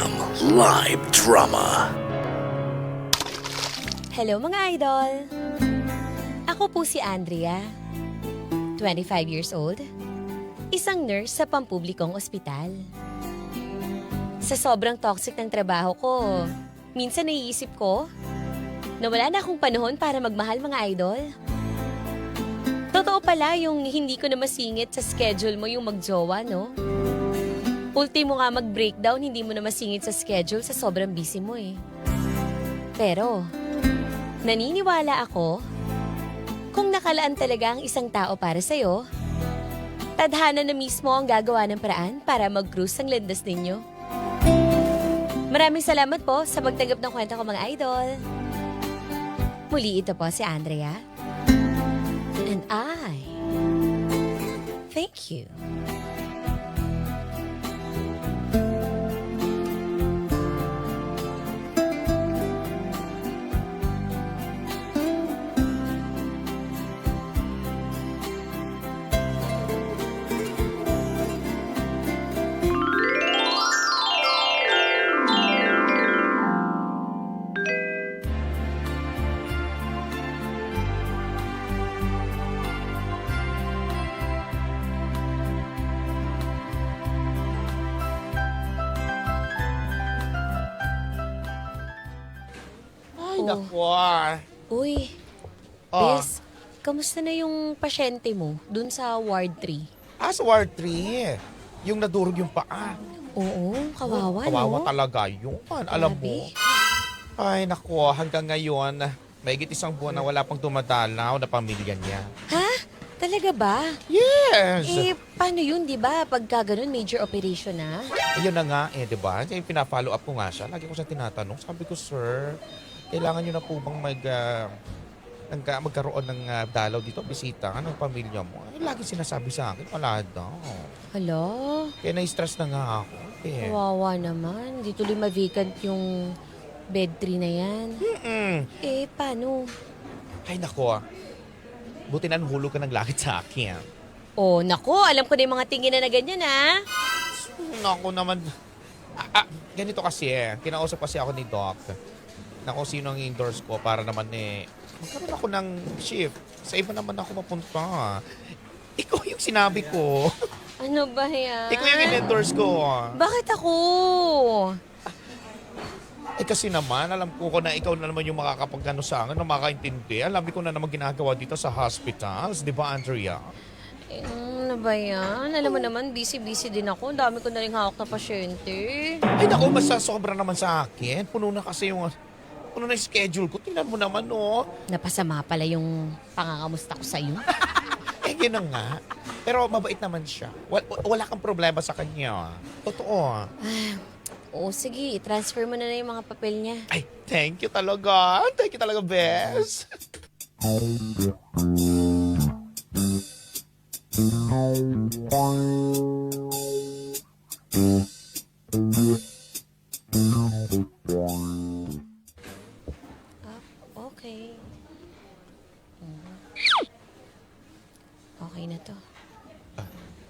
TVM Live Drama. Hello mga idol! Ako po si Andrea, 25 years old, isang nurse sa pampublikong ospital. Sa sobrang toxic ng trabaho ko, minsan naiisip ko na wala na akong panahon para magmahal mga idol. Totoo pala yung hindi ko na masingit sa schedule mo yung magjowa, no? Ultimo nga mag-breakdown, hindi mo na masingit sa schedule sa sobrang busy mo eh. Pero, naniniwala ako, kung nakalaan talaga ang isang tao para sa'yo, tadhana na mismo ang gagawa ng paraan para mag-cruise ang landas ninyo. Maraming salamat po sa pagtanggap ng kwento ko mga idol. Muli ito po si Andrea. And I thank you. Ay, naku. Uy, Oh. Bes, kamusta na yung pasyente mo dun sa Ward 3? Sa Ward 3, yung nadurog yung paa. Oo, kawawa, Kawawa no? talaga yun. Alam mo. Grabe. Ay, naku. Hanggang ngayon, mahigit isang buwan na wala pang dumadalaw na pamilya niya. Ha? Talaga ba? Yes! Eh, paano yun, di ba? Pagka ganun, major operation na? Ayun na nga di ba? Pina-follow up ko nga siya. Lagi ko siya tinatanong. Sabi ko, sir, kailangan niyo na po bang magkaroon ng dalaw dito, bisita ng pamilya mo? Ay, lagi sinasabi sa akin, wala daw. Hala, Kaya na-stress na nga ako. kawawa naman. Di tuloy ma-vacant yung bed 3 na yan. Eh, paano? Ay, naku. Buti na hulog ka ng lakit sa akin. Oh, nako, alam ko na yung mga tingin na ganyan, ha? Naku naman. Ganito kasi Kinausap kasi ako ni Doc na kung sino ang endorse ko para naman magkaroon ako ng shift. Sa iba naman ako mapunta. Ikaw yung sinabi ko. Ano ba yan? Ikaw yung in-endorse ko. Bakit ako? Kasi naman, alam ko na ikaw na naman yung makakapagano sa akin, na makakaintindi. Alam ko na naman ginagawa dito sa hospitals. Di ba, Andrea? Eh, ano ba yan? Alam mo naman, busy-busy din ako. Ang dami ko na rin hawak na pasyente. Ay, naku, sobra naman sa akin. Puno na yung schedule ko. Tingnan mo naman, no? Napasama pala yung pangangamusta ko sa'yo. Yun na nga. Pero mabait naman siya. Wala kang problema sa kanya. Totoo. Oo, sige. I-transfer mo na yung mga papel niya. Ay, thank you talaga. Thank you talaga, Bes. Okay. Okay na to.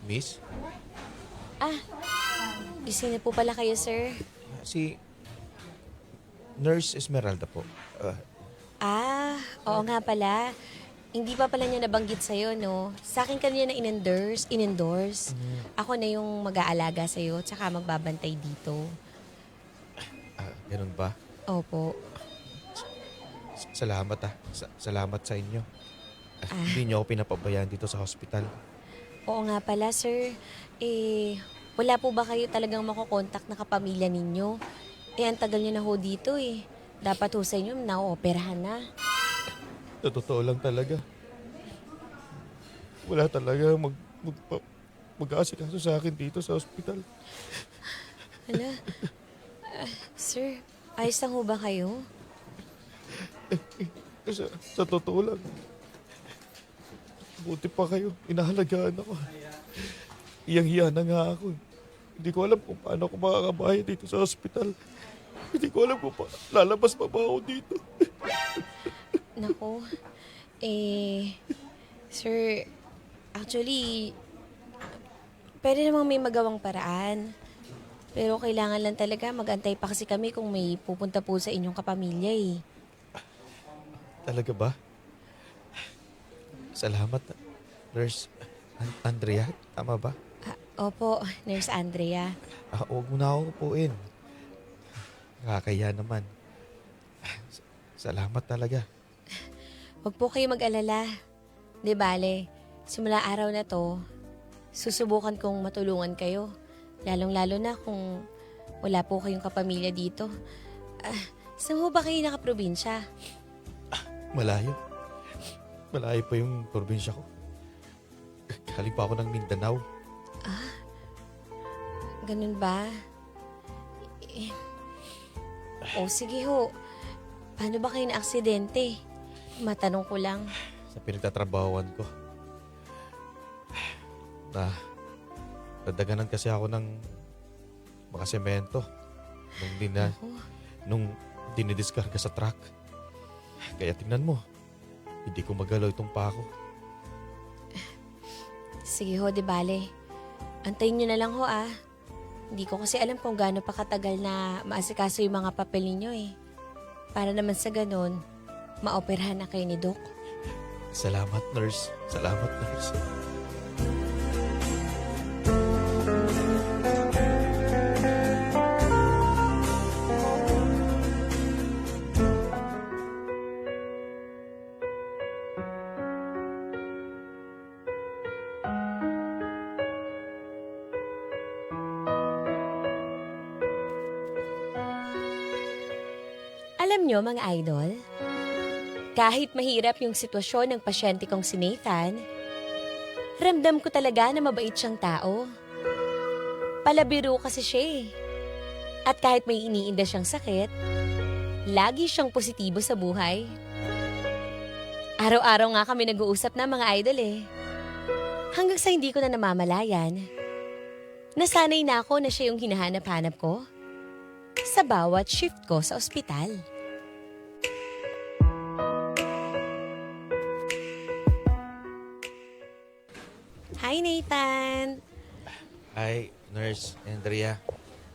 Miss, Gising na po pala kayo, sir. si Nurse Esmeralda po. Oo nga pala. Hindi pa pala niya nabanggit sa'yo, no? Sa akin kanya na in-endorse. Ako na yung mag-aalaga sa'yo, tsaka magbabantay dito. Ganun ba? Opo. Salamat Salamat sa inyo. Hindi niyo ako pinapabayaan dito sa hospital. Oo nga pala, sir. Wala po ba kayo talagang makokontak na kapamilya ninyo? Ang tagal niyo na ho dito eh. Dapat ho sa inyo, na-operahan na. Totoo lang talaga. Wala talaga mag-aasikaso sa akin dito sa hospital. Hala. Sir, ayos lang ho ba kayo? Sa totoo lang. Buti pa kayo. Inahalagaan ako. Iyang-iya na nga ako. Hindi ko alam kung paano ako makakabahay dito sa hospital. Hindi ko alam kung lalabas pa ba ako dito. Nako. Sir, actually, pwede namang may magawang paraan. Pero kailangan lang talaga magantay pa kasi kami kung may pupunta po sa inyong kapamilya eh. Talaga ba? Salamat, Nurse Andrea. Tama ba? Opo, Nurse Andrea. Huwag mo na ako upuin. Nakakaya naman. Salamat talaga. Huwag po kayo mag-alala. Di bale, simula araw na to, susubukan kong matulungan kayo. Lalong-lalo na kung wala po kayong kapamilya dito. Saan ho ba kayo nakaprobinsya? Malayo. Malayo pa yung probinsya ko. Galing pa ako ng Mindanao. Ganun ba? O sige ho. Paano ba kayo na-aksidente? Matanong ko lang. Sa pinagtatrabahoan ko. Nadaganan kasi ako ng mga semento nung dinidiskarga sa truck. Kaya tingnan mo, hindi ko magalaw itong pako. Sige ho, di bale. Antayin nyo na lang ho Hindi ko kasi alam kung gaano pa katagal na maasikaso yung mga papel ninyo eh. Para naman sa ganun, maoperahan na kayo ni Doc. Salamat, nurse. Salamat, nurse. Alam nyo mga idol, kahit mahirap yung sitwasyon ng pasyente kong si Nathan, ramdam ko talaga na mabait siyang tao. Palabiro kasi siya eh. At kahit may iniinda siyang sakit, lagi siyang positibo sa buhay. Araw-araw nga kami nag-uusap na mga idol eh. Hanggang sa hindi ko na namamalayan, nasanay na ako na siya yung hinahanap-hanap ko sa bawat shift ko sa ospital. Hi, Nathan! Hi, Nurse Andrea.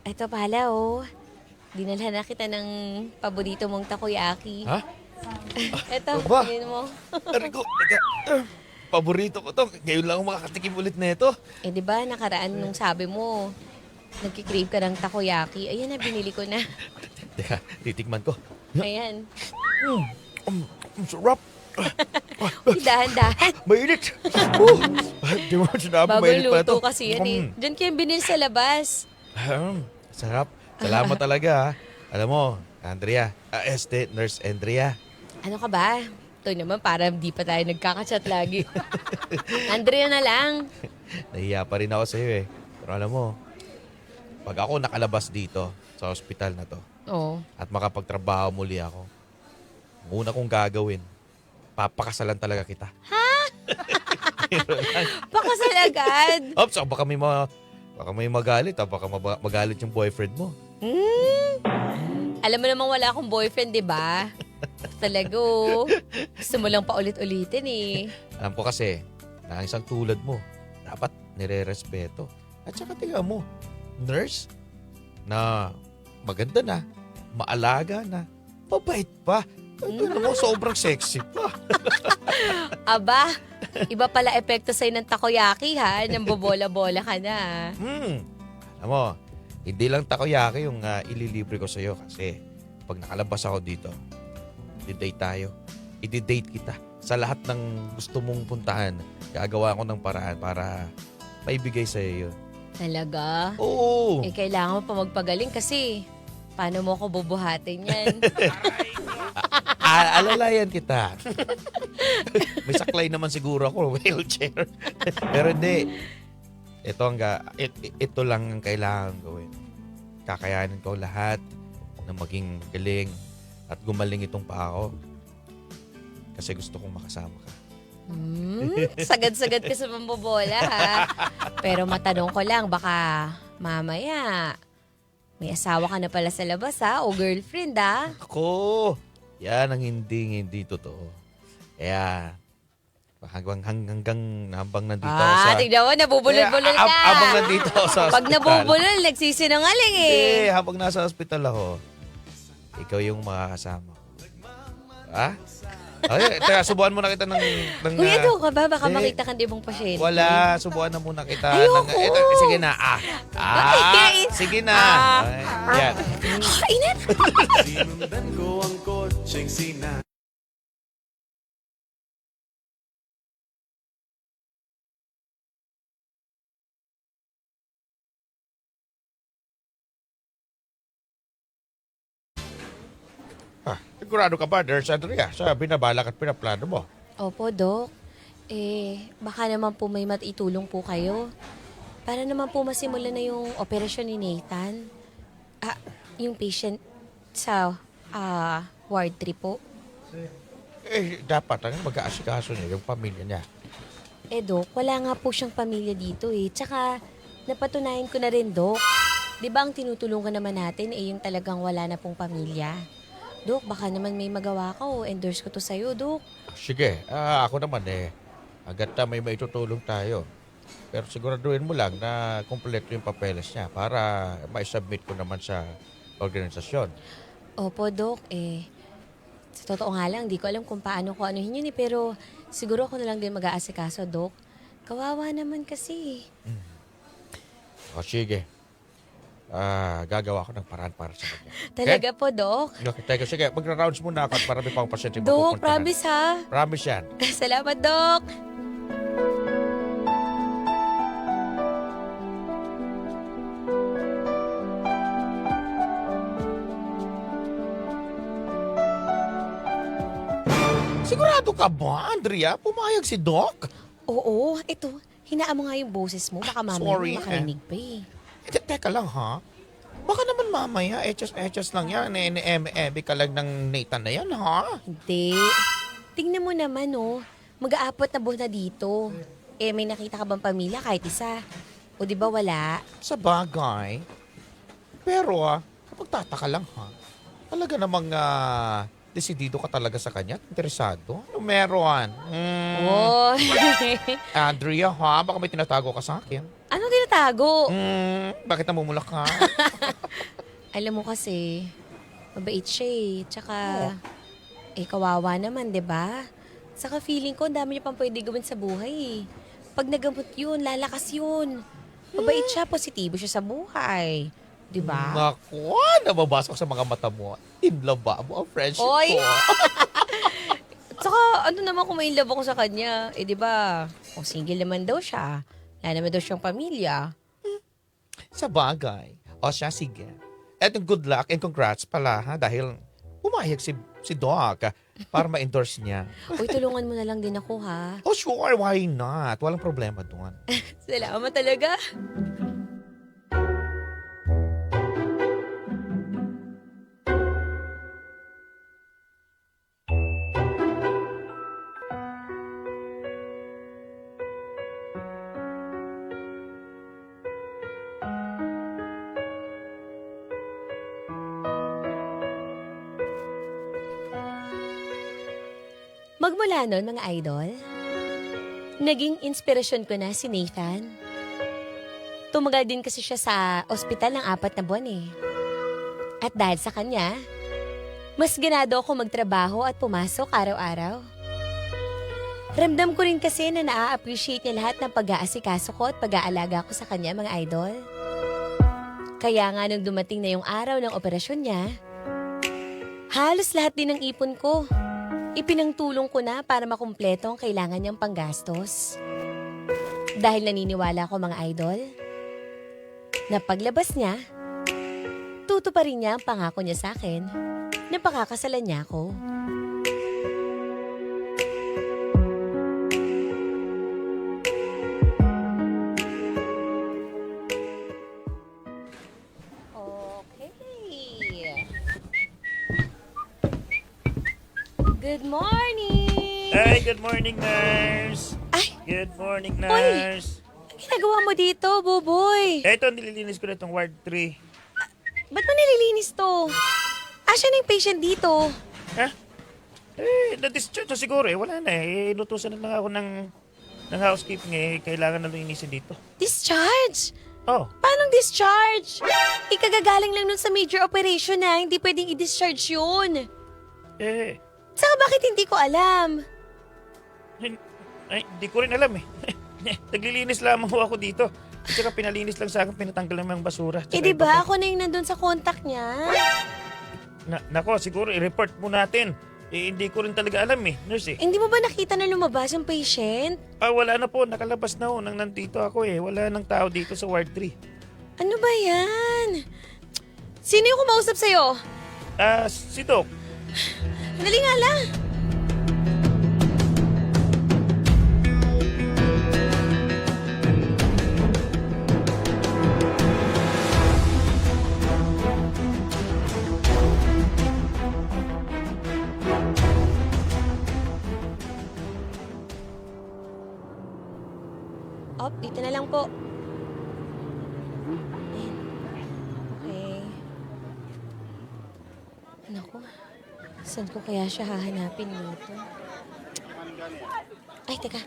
Ito pala, oh. Dinalhan na kita ng paborito mong takoyaki. Ha? Ito, Aba! tingin mo. Rico, teka. Paborito ko to. Ngayon lang ako makakatikim ulit na ito. Eh, di ba, nakaraan nung sabi mo, nagkikrave ka ng takoyaki. Ayan na, binili ko na. Teka, titikman ko. Ayan. Ang sarap. Uy, dahan-dahan. Mainit. Di mo sinabi, Bagong mainit pa ito. luto kasi yan eh. Diyan kayo binili sa labas. Sarap. Salamat talaga ha. Alam mo, Andrea. Nurse Andrea. Ano ka ba? Ito naman para hindi pa tayo nagkakachat lagi. Andrea na lang. Nahiya pa rin ako sa iyo eh. Pero alam mo, pag ako nakalabas dito sa ospital na to Oo. at makapagtrabaho muli ako, ang una kong gagawin, papakasalan talaga kita. Pakasal agad. Ops, baka may magalit. Baka magalit yung boyfriend mo. Alam mo namang wala akong boyfriend, di ba? Talaga, gusto mo lang paulit-ulitin eh. Alam ko kasi, na isang tulad mo, dapat nire-respeto. At saka tingnan mo, nurse na maganda na, maalaga na, mabait pa. Tingnan mo, sobrang sexy pa. Aba, iba pala epekto sa'yo ng takoyaki ha, nang bobola-bola ka na. Alam mo, hindi lang takoyaki yung ililibre ko sa'yo kasi pag nakalabas ako dito, i-date tayo. I-date kita. Sa lahat ng gusto mong puntahan, gagawa ko ng paraan para maibigay sa'yo yun. Talaga? Oo. Eh, kailangan mo pa magpagaling kasi paano mo ako bubuhatin yan? Alalayan kita. May saklay naman siguro ako, wheelchair. Pero hindi. Ito lang ang kailangan gawin. Kakayanin ko lahat na maging galing at gumaling itong paa ko. Kasi gusto kong makasama ka. Sagad-sagad ka sa pambobola ha. Pero matanong ko lang, baka mamaya may asawa ka na pala sa labas ha, o girlfriend ha. Ako, yan ang hindi totoo. Kaya, Habang nandito ako sa... tignan mo, nabubulol-bulol ka. Habang nandito ako sa Pag hospital. nabubulol, nagsisinungaling Habang nasa hospital ako, ikaw yung makakasama ko. Ha? Ay, teka, subuan muna kita ng Uy, ano ka ba? Baka eh, makita ka di ibang pasyente. wala, subuan na muna kita. Ayoko. Sige na. Sige na. Yan. Init! Sinundan ko ang kotseng sina. Sigurado ka ba, Nurse Andrea, sa binabalak at pinaplano mo? Opo, Dok. Baka naman po may matitulong po kayo. Para naman po masimula na yung operasyon ni Nathan. Yung patient sa Ward 3 po. Dapat mag-aasikaso niya yung pamilya niya. Dok, wala nga po siyang pamilya dito Tsaka, napatunayan ko na rin, Dok. Di ba ang tinutulungan naman natin yung talagang wala na pong pamilya? Dok, baka naman may magawa ka o endorse ko to sa'yo, Dok. Sige, ako naman agad na may maitutulong tayo. Pero siguraduhin mo lang na kumpleto yung papeles niya para ma-submit ko naman sa organisasyon. Opo, Dok. Sa totoo nga lang, di ko alam kung paano ko anuhin yun pero siguro ako na lang din mag-aasikaso, Dok. Kawawa naman kasi. O sige, gagawa ko ng paraan para sa kanya. Talaga po, Dok. Okay, teka, sige, magra-rounds muna ako at marami pa akong pasyente Dok, mapupuntahan. promise ha. Promise yan. Salamat, Dok. Sigurado ka ba, Andrea? Pumayag si Doc? Oo, ito. Hinaan mo nga yung boses mo. Baka mamaya Sorry, mo makarinig pa Teka lang ha. Baka naman mamaya, etchos lang yan. Eme ka lang ng Nathan na yan, ha? Hindi. Tingnan mo naman, Mag-aapot na buwan na dito. May nakita ka bang pamilya kahit isa? O di ba wala? Sa bagay. Pero kapag tataka lang ha, talaga namang desidido ka talaga sa kanya? Interesado? Ano meron? Oy. Andrea ha, baka may tinatago ka sa akin. Anong tinatago? Bakit namumulak ka? Alam mo kasi, mabait siya Tsaka, kawawa naman, di ba? Saka feeling ko, ang dami niya pang pwede gawin sa buhay Pag nagamot yun, lalakas yun. Mabait siya, positibo siya sa buhay. Di ba? Naku, nababasa ko sa mga mata mo. In love ba mo ang friendship Oy! ko? Tsaka, ano naman kung may love ako sa kanya? Di ba? O single naman daw siya. Wala naman daw siyang pamilya. Sa bagay. O siya, sige. Eto, good luck and congrats pala ha dahil pumayag si Doc para ma-endorse niya. Uy, tulungan mo na lang din ako, ha? Oh sure, why not? Walang problema doon. Salamat talaga. Magmula noon, mga idol, naging inspirasyon ko na si Nathan. Tumagal din kasi siya sa ospital ng 4 na buwan At dahil sa kanya, mas ganado ako magtrabaho at pumasok araw-araw. Ramdam ko rin kasi na naa-appreciate niya lahat ng pag-aasikaso ko at pag-aalaga ko sa kanya, mga idol. Kaya nga nung dumating na yung araw ng operasyon niya, halos lahat din ng ipon ko ipinangtulong ko na para makumpleto ang kailangan niyang panggastos. Dahil naniniwala ko, mga idol, na paglabas niya, tutuparin niya ang pangako niya sa akin na pakakasalan niya ako. Good morning! Ay, good morning, nurse! Ay! Good morning, nurse! Ang ginagawa mo dito, Buboy? Eto, nililinis ko na itong Ward 3. Ba't mo nililinis to? Siya na yung patient dito. Ha? Na-discharge na siguro eh. Wala na eh. Inutusan na lang ako ng housekeeping eh. Kailangan na linisin dito. Discharge? Oh, Paanong discharge? Ikagagaling lang nun sa major operation na, hindi pwedeng i-discharge yun. eh. Saka bakit hindi ko alam? Hindi ko rin alam eh. Naglilinis lamang ho ako dito. At saka pinalinis lang sa akin, pinatanggal naman yung basura. Tsaka Eh di iba ba pa. ako na yung nandun sa contact niya? Nako, siguro i-report mo natin. Eh, hindi ko rin talaga alam eh, nurse eh. Hindi mo ba nakita na lumabas yung patient? Wala na po, nakalabas na ho nang nandito ako eh. Wala nang tao dito sa Ward 3. Ano ba yan? Sino yung kumausap sa'yo? Si Doc. Dali nga lang. Dito na lang po. Ayan. Okay. Naku, saan ko kaya siya hahanapin dito? Ay, teka.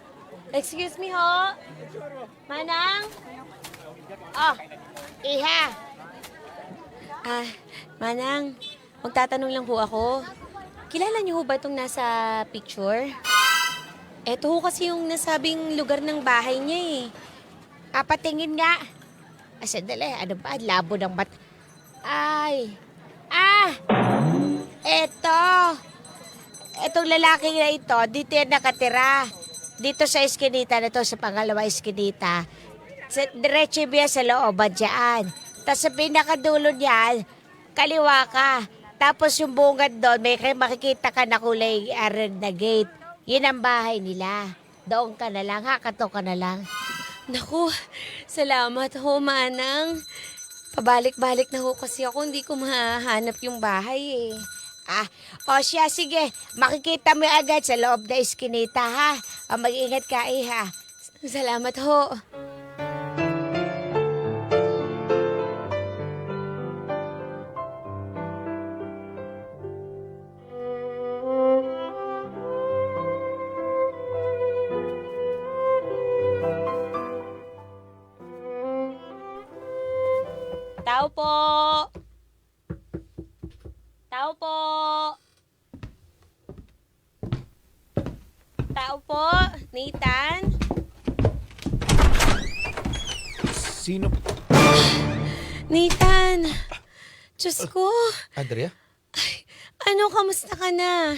Excuse me ho. Manang? Iha, Manang, magtatanong lang po ako. Kilala niyo ho ba itong nasa picture? Eto ho kasi yung nasabing lugar ng bahay niya eh. patingin nga. Sandali, ano ba? Labo ng mata. Eto. Etong lalaki na ito, dito yan nakatira. Dito sa eskinita na to, sa pangalawa eskinita. Diretso biya sa looban dyan. Tapos sa pinakadulo niyan, kaliwa ka. Tapos yung bungad doon, may makikita ka na kulay red na gate. Yun ang bahay nila. Doon ka na lang, hakato ka na lang. Naku, salamat ho, Manang. Pabalik-balik na ho kasi ako, hindi ko mahanap yung bahay eh. Siya, sige. Makikita mo agad sa loob na eskinita, ha? Mag-ingat ka, iha. Salamat ho. Tao po! Tao po! Tao po! Nathan? Sino? Nathan! Diyos ko! Andrea? Ano, kamusta ka na?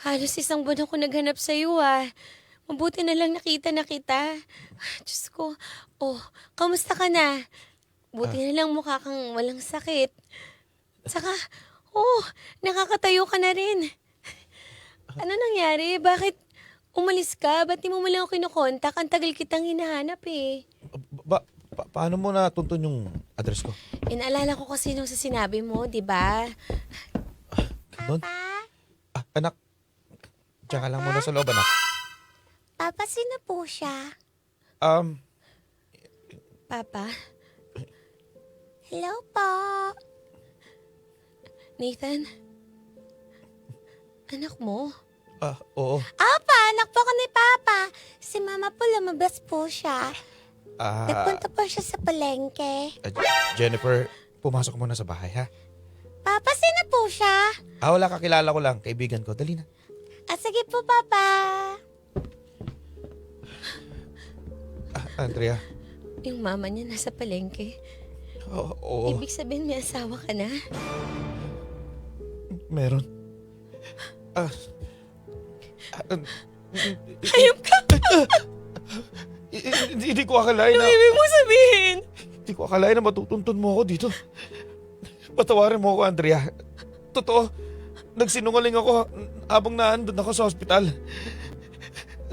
Halos isang buwan ako naghanap sa'yo ah. Mabuti na lang nakita na kita. Diyos ko. Kamusta ka na? Buti na lang mukha kang walang sakit. Saka, nakakatayo ka na rin. Ano nangyari? Bakit umalis ka? Ba't di mo lang ako kinukontak? Ang tagal kitang hinahanap eh. Paano mo natuntun yung address ko? Inaalala ko kasi nung sa sinabi mo, di ba? Doon? Anak, diyan ka lang muna sa loob, anak. Papa, sino po siya? Papa? Hello po. Nathan? Anak mo? Oo. Anak po ako ni Papa. Si Mama po, lumabas po siya. Nagpunta po siya sa palengke. Jennifer, pumasok muna sa bahay, ha? Papa, sino po siya? Wala, kakilala ko lang. Kaibigan ko. Dali na. Sige po, Papa. Andrea. Yung mama niya nasa palengke. Oo. Ibig sabihin may asawa ka na? Meron. Hayop ka! Hindi ko akalain na... Ibig mo sabihin? Hindi ko akalain na matutuntun mo ako dito. Patawarin mo ako, Andrea. Totoo, nagsinungaling ako habang naandun ako sa ospital.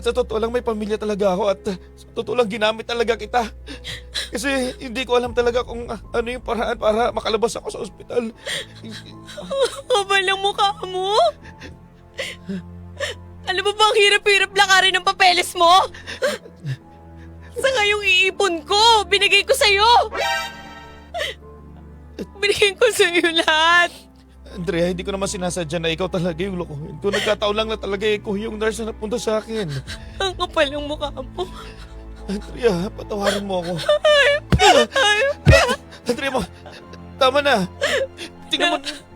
Sa totoo lang may pamilya talaga ako at sa totoo lang ginamit talaga kita. Kasi hindi ko alam talaga kung ano yung paraan para makalabas ako sa ospital. Kapal ang mukha mo? Alam mo ba ang hirap-hirap lakarin ng papeles mo? Sa ngayong iipon ko, binigay ko sa'yo! Binigay ko sa'yo lahat. Andrea, hindi ko naman sinasadya na ikaw talaga yung lokohin ko. Nagkataon lang na talaga ikaw yung nurse na napunta sa akin. Ang kapal ng mukha mo. Andrea, patawarin mo ako. Andrea, tama na.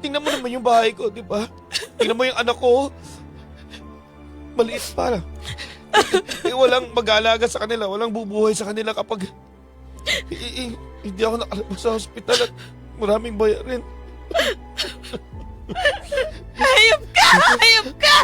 Tingnan mo naman yung bahay ko, di ba? Tingnan mo yung anak ko. Maliit para. Walang mag-aalaga sa kanila, walang bubuhay sa kanila kapag hindi ako nakalabas sa hospital at maraming bayarin. Hayop ka! Hayop ka!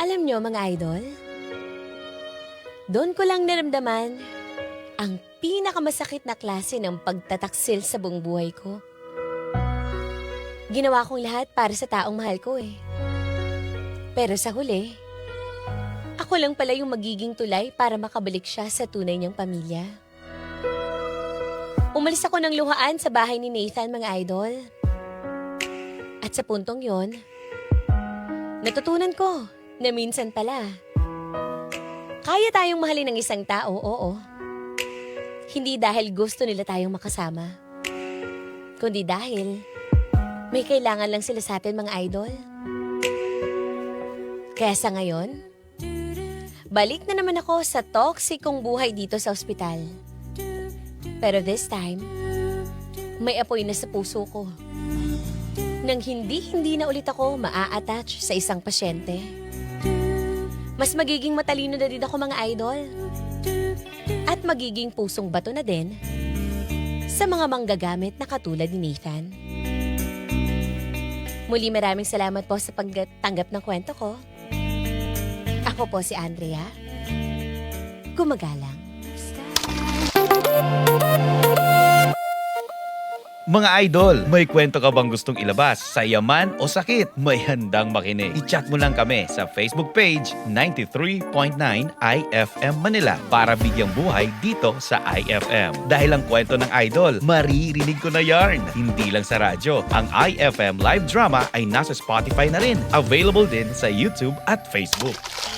Alam nyo, mga idol, doon ko lang naramdaman ang pinakamasakit na klase ng pagtataksil sa buong buhay ko. Ginawa kong lahat para sa taong mahal ko eh. Pero sa huli, ako lang pala yung magiging tulay para makabalik siya sa tunay niyang pamilya. Umalis ako ng luhaan sa bahay ni Nathan, mga idol. At sa puntong yon, natutunan ko na minsan pala, kaya tayong mahalin ng isang tao, oo. Hindi dahil gusto nila tayong makasama, kundi dahil may kailangan lang sila sa atin, mga idol. Kaya sa ngayon, balik na naman ako sa toksikong buhay dito sa ospital. Pero this time, may apoy na sa puso ko. Nang hindi na ulit ako maa-attach sa isang pasyente. Mas magiging matalino na din ako, mga idol. At magiging pusong bato na din sa mga manggagamit na katulad ni Nathan. Muli maraming salamat po sa pagtanggap ng kwento ko. Ako po si Andrea. Gumagalang. Mga idol, may kwento ka bang gustong ilabas sa yaman o sakit? May handang makinig. I-chat mo lang kami sa Facebook page 93.9 IFM Manila para bigyang buhay dito sa IFM. Dahil ang kwento ng idol, maririnig ko na yarn. Hindi lang sa radyo. Ang IFM live drama ay nasa Spotify na rin. Available din sa YouTube at Facebook.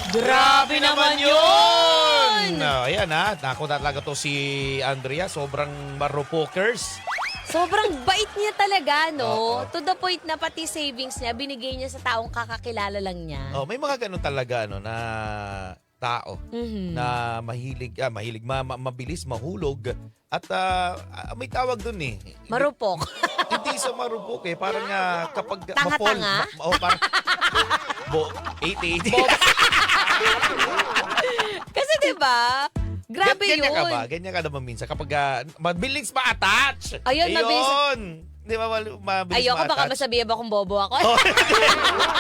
Grabe naman yun! Ayan ha, nako talaga to si Andrea. Sobrang marupokers. Sobrang bait niya talaga, no? Oo. To the point na pati savings niya, binigay niya sa taong kakakilala lang niya. Oh, may mga ganun talaga na tao Mhm. na mabilis mahulog at may tawag dun eh. Marupok. Hindi sa marupok eh, parang kapag Tanga-tanga? parang 80. Kasi 'di ba? Grabe yun. Ganyan ka ba? Ganyan ka naman minsan kapag mabilis ma-attach. Ayun, mabilis. Di ba mabilis Ayoko ma-attach? baka masabihan ba kung bobo ako.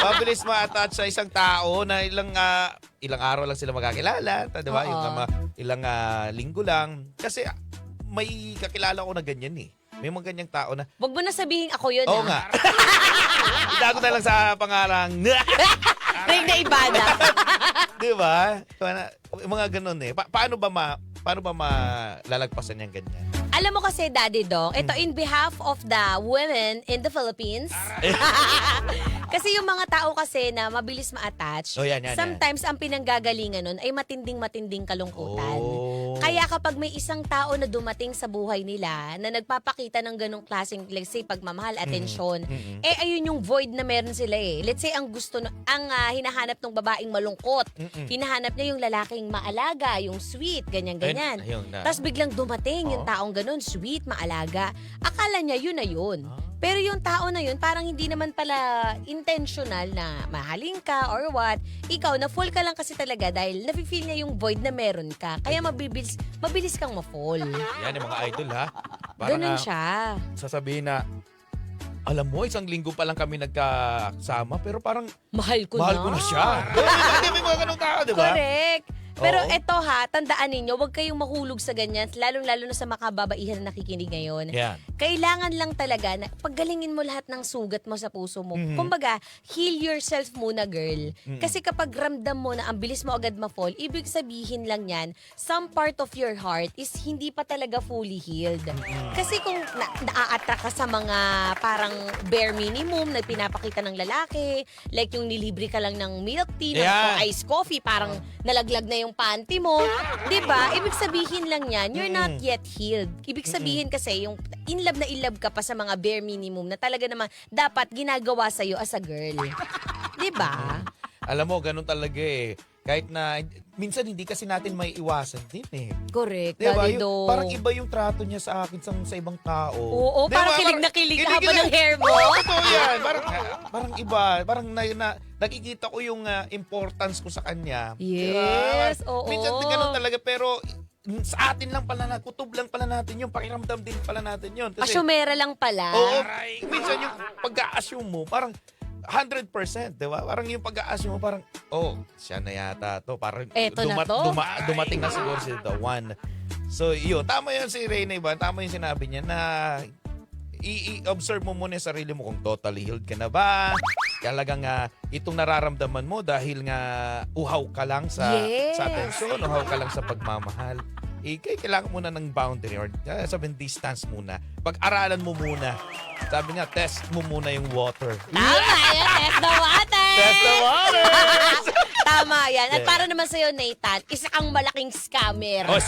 Mabilis ma-attach sa isang tao na ilang araw lang sila magkakilala, di ba? Oo. Yung ilang linggo lang. Kasi may kakilala ko na ganyan eh. May mga ganyang tao na, Wag mo na sabihin ako yun, oo nga. Itago na lang sa pangalang, Ring na ibada. di ba? Mga ganun eh. Paano ba malalagpasan yung ganyan? Alam mo kasi, Daddy Dong, ito in behalf of the women in the Philippines. Kasi yung mga tao kasi na mabilis ma-attach, Oh, yan. sometimes ang pinanggagalingan nun ay matinding kalungkutan. Oh. Kaya kapag may isang tao na dumating sa buhay nila na nagpapakita ng ganong klaseng, let's say, pagmamahal, atensyon, ayun yung void na meron sila eh. Let's say, ang hinahanap ng babaeng malungkot. Hinahanap niya yung lalaking maalaga, yung sweet, ganyan-ganyan. Ayun na. Tapos biglang dumating yung taong ganun, sweet, maalaga. Akala niya yun na yun. Pero yung tao na yun, parang hindi naman pala intentional na mahalin ka or what. Ikaw, na full ka lang kasi talaga dahil nafe-feel niya yung void na meron ka. Kaya mabilis kang ma-fall. Yan yung mga idol ha. Ganun siya. Sasabihin na, alam mo, isang linggo pa lang kami nagkasama pero parang Mahal ko mahal ko na siya. Hindi, may mga ganong tao, di ba? Correct. Pero Oo. eto ha, tandaan ninyo, huwag kayong mahulog sa ganyan, lalong-lalo na sa makababaihan na nakikinig ngayon. Yan. Kailangan lang talaga na paggalingin mo lahat ng sugat mo sa puso mo. Mhm. Kumbaga, heal yourself muna, girl. Mhm. Kasi kapag ramdam mo na ang bilis mo agad ma-fall, ibig sabihin lang yan, some part of your heart is hindi pa talaga fully healed. Kasi kung naa-attract ka sa mga parang bare minimum na pinapakita ng lalaki, like yung nilibre ka lang ng milk tea, Yeah. ng iced coffee, parang nalaglag na yung panty mo. 'Di ba? Ibig sabihin lang yan, you're not yet healed. Ibig sabihin kasi yung in love ka pa sa mga bare minimum na talaga naman dapat ginagawa sa'yo as a girl. 'Di ba? Alam mo, ganun talaga eh. Kahit na, minsan hindi kasi natin may iwasan din eh. Correct. Diba? Valido. Parang iba yung trato niya sa akin sa ibang tao. Oo, Diba? parang kilig na kilig ka haba ng hair mo. Totoo yan. Parang iba. Parang nakikita ko yung importance ko sa kanya. Yes, Diba? oo. Minsan ganun talaga, pero sa atin lang pala, kutob lang pala natin yun, pakiramdam din pala natin yun. Kasi, Asyumera lang pala. oo, minsan yung pag-a-assume mo, parang 100%, di ba? Parang yung pag-a-assume mo, parang, oh, siya na yata to. Parang Eto na to. dumating na siguro si the one. So, yun. Tama yun si Reyna, iba. Tama yung sinabi niya na i-observe mo muna yung sarili mo kung totally healed ka na ba. Talagang itong nararamdaman mo dahil nga uhaw ka lang sa atensyon, uhaw ka lang sa pagmamahal. Kailangan muna ng boundary or sabihin distance muna. Pag-aralan mo muna. Sabi nga, test mo muna yung water. Tama yan, test the water! Test the water! Tama yan. At Yeah. para naman sa'yo, Nathan, isa kang malaking scammer. Oh,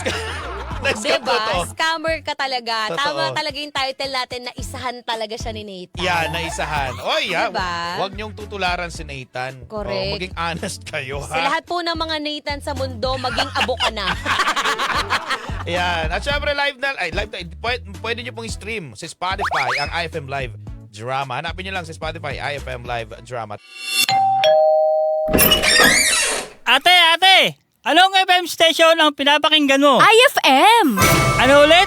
next ka Diba? to. Scammer ka talaga. Totoo. Tama talaga yung title natin na isahan talaga siya ni Nathan. Yeah, naisahan. Oy, Diba? Huwag niyong tutularan si Nathan. Correct. Maging honest kayo, Sa ha? lahat po ng mga Nathan sa mundo, maging abo ka na. Ayan. At syempre, live pwede niyo pong stream sa Spotify ang IFM Live Drama. Hanapin niyo lang sa Spotify, IFM Live Drama. Ate! Anong FM station ang pinapakinggan mo? IFM! Ano ulit?